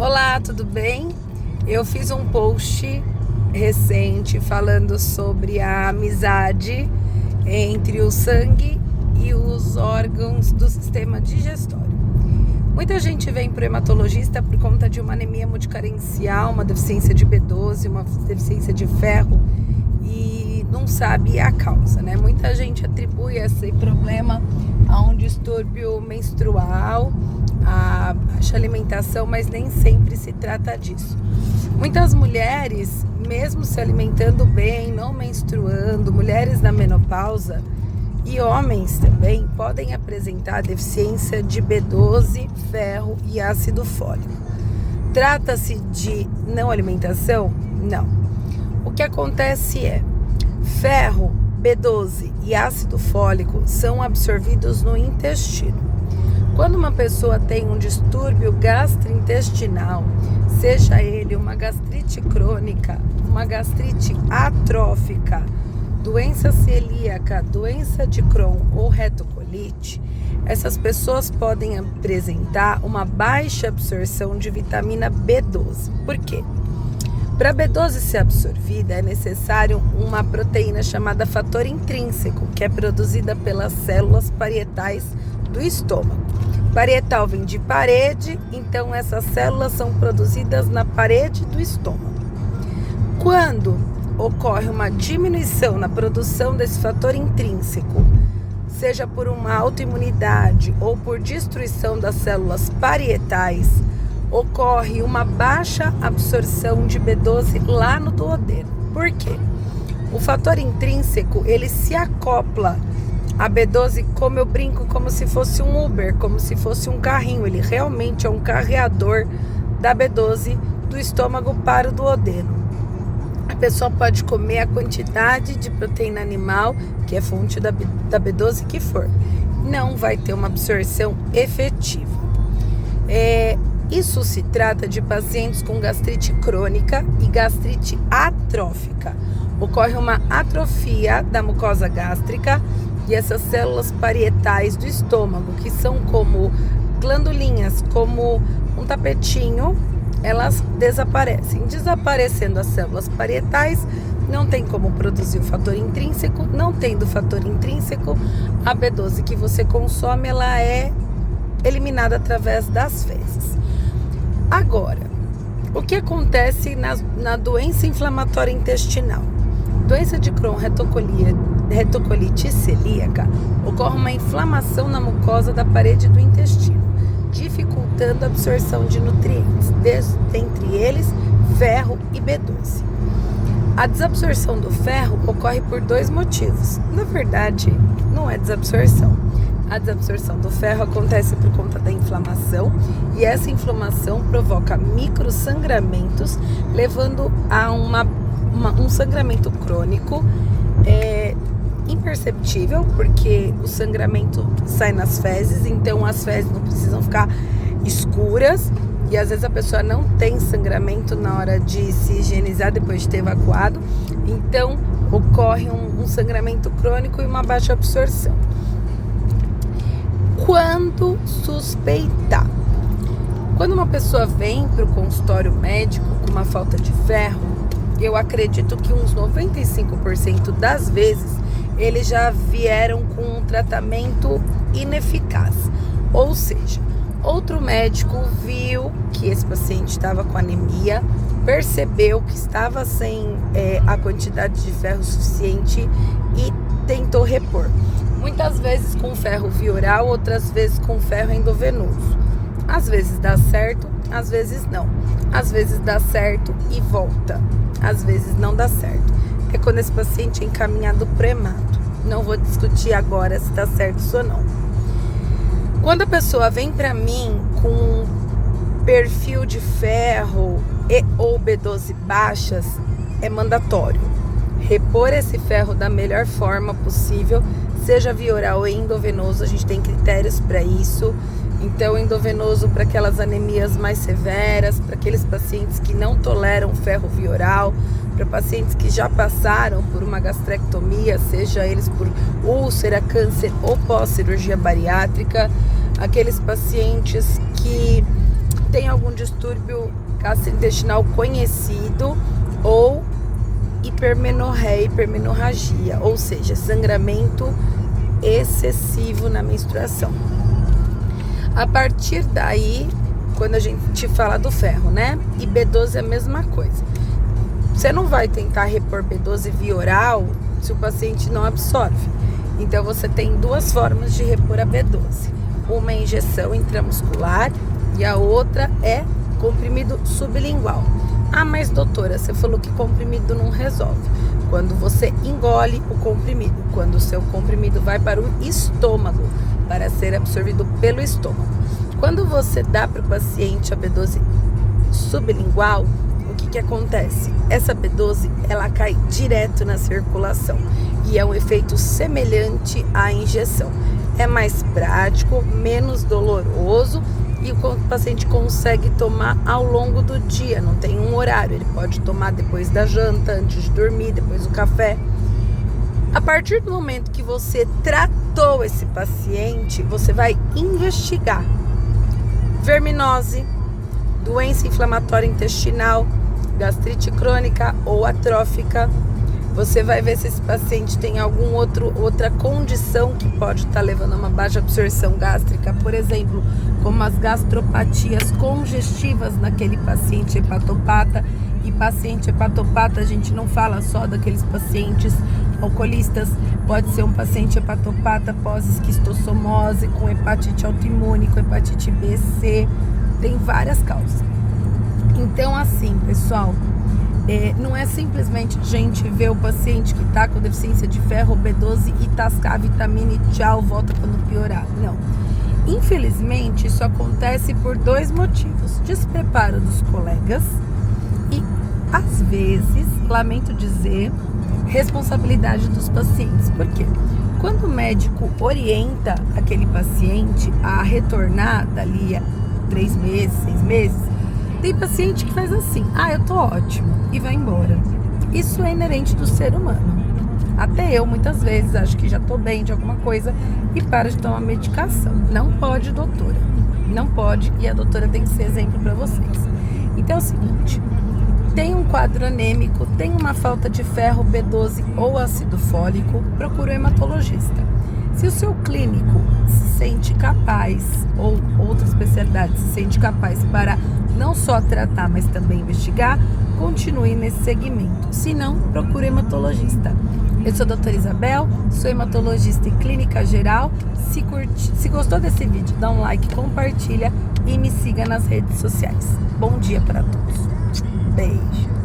Olá, tudo bem? Eu fiz um post recente falando sobre a amizade entre o sangue e os órgãos do sistema digestório. Muita gente vem para o hematologista por conta de uma anemia multicarencial, uma deficiência de B12, uma deficiência de ferro e não sabe a causa, né? Muita gente atribui esse problema a um distúrbio menstrual, a baixa alimentação, mas nem sempre se trata disso. Muitas mulheres, mesmo se alimentando bem, não menstruando, mulheres na menopausa e homens também podem apresentar deficiência de B12, ferro e ácido fólico. Trata-se de não alimentação? Não. O que acontece é, ferro, B12 e ácido fólico são absorvidos no intestino. Quando uma pessoa tem um distúrbio gastrointestinal, seja ele uma gastrite crônica, uma gastrite atrófica, doença celíaca, doença de Crohn ou retocolite, essas pessoas podem apresentar uma baixa absorção de vitamina B12. Por quê? Para a B12 ser absorvida, é necessário uma proteína chamada fator intrínseco, que é produzida pelas células parietais do estômago. Parietal vem de parede, então essas células são produzidas na parede do estômago. Quando ocorre uma diminuição na produção desse fator intrínseco, seja por uma autoimunidade ou por destruição das células parietais, ocorre uma baixa absorção de B12 lá no duodeno. Por quê? O fator intrínseco, ele se acopla a B12, como eu brinco, como se fosse um Uber, como se fosse um carrinho. Ele realmente é um carreador da B12 do estômago para o duodeno. A pessoa pode comer a quantidade de proteína animal, que é fonte da B12 que for. Não vai ter uma absorção efetiva. Isso se trata de pacientes com gastrite crônica e gastrite atrófica. Ocorre uma atrofia da mucosa gástrica e essas células parietais do estômago, que são como glandulinhas, como um tapetinho, elas desaparecem. Desaparecendo as células parietais, não tem como produzir o fator intrínseco. Não tendo fator intrínseco, a B12 que você consome, ela é eliminada através das fezes. Agora, o que acontece na doença inflamatória intestinal? Doença de Crohn, retocolite celíaca, ocorre uma inflamação na mucosa da parede do intestino, dificultando a absorção de nutrientes, dentre eles ferro e B12. A desabsorção do ferro ocorre por dois motivos. Na verdade, não é desabsorção. A desabsorção do ferro acontece por conta da inflamação e essa inflamação provoca microsangramentos, levando a um sangramento crônico imperceptível, porque o sangramento sai nas fezes, então as fezes não precisam ficar escuras e às vezes a pessoa não tem sangramento na hora de se higienizar depois de ter evacuado, então ocorre um sangramento crônico e uma baixa absorção. Quando suspeitar? Quando uma pessoa vem para o consultório médico com uma falta de ferro, eu acredito que uns 95% das vezes eles já vieram com um tratamento ineficaz. Ou seja, outro médico viu que esse paciente estava com anemia, percebeu que estava sem a quantidade de ferro suficiente e tentou repor. Muitas vezes com ferro via oral, outras vezes com ferro endovenoso. Às vezes dá certo, às vezes não. Às vezes dá certo e volta. Às vezes não dá certo. É quando esse paciente é encaminhado para o hemato. Não vou discutir agora se dá certo isso ou não. Quando a pessoa vem para mim com um perfil de ferro e ou B12 baixas, é mandatório repor esse ferro da melhor forma possível, seja via oral ou endovenoso. A gente tem critérios para isso. Então, endovenoso para aquelas anemias mais severas, para aqueles pacientes que não toleram ferro via oral, para pacientes que já passaram por uma gastrectomia, seja eles por úlcera, câncer ou pós-cirurgia bariátrica, aqueles pacientes que tem algum distúrbio gastrointestinal conhecido ou hipermenorreia, hipermenorragia, ou seja, sangramento excessivo na menstruação. A partir daí, quando a gente fala do ferro, né? E B12 é a mesma coisa. Você não vai tentar repor B12 via oral se o paciente não absorve. Então você tem duas formas de repor a B12. Uma é injeção intramuscular e a outra é comprimido sublingual. Ah, mas doutora, você falou que comprimido não resolve. Quando você engole o comprimido, quando o seu comprimido vai para o estômago, para ser absorvido pelo estômago. Quando você dá para o paciente a B12 sublingual, o que acontece? Essa B12, ela cai direto na circulação e é um efeito semelhante à injeção. É mais prático, menos doloroso e o paciente consegue tomar ao longo do dia, não tem um horário. Ele pode tomar depois da janta, antes de dormir, depois do café. A partir do momento que você tratou esse paciente, você vai investigar verminose, doença inflamatória intestinal, gastrite crônica ou atrófica. Você vai ver se esse paciente tem outra condição que pode estar levando a uma baixa absorção gástrica, por exemplo, como as gastropatias congestivas naquele paciente hepatopata. E paciente hepatopata, a gente não fala só daqueles pacientes alcoolistas, pode ser um paciente hepatopata pós-esquistossomose, com hepatite autoimune, com hepatite B, C, tem várias causas. Então, assim, pessoal, não é simplesmente a gente ver o paciente que está com deficiência de ferro, B12 e tascar a vitamina e tchau, volta quando piorar. Não. Infelizmente, isso acontece por dois motivos: despreparo dos colegas e, às vezes, lamento dizer, responsabilidade dos pacientes. Por quê? Quando o médico orienta aquele paciente a retornar dali a 3 meses, 6 meses, tem paciente que faz assim: eu tô ótimo, e vai embora. Isso é inerente do ser humano. Até eu, muitas vezes, acho que já tô bem de alguma coisa e para de tomar medicação. Não pode, doutora. Não pode, e a doutora tem que ser exemplo para vocês. Então é o seguinte: tem um quadro anêmico, tem uma falta de ferro, B12 ou ácido fólico, procura o hematologista. Se o seu clínico se sente capaz, ou outra especialidade se sente capaz para não só tratar, mas também investigar, continue nesse segmento. Se não, procure hematologista. Eu sou a doutora Isabel, sou hematologista em clínica geral. Se gostou desse vídeo, dá um like, compartilha e me siga nas redes sociais. Bom dia para todos. Beijo.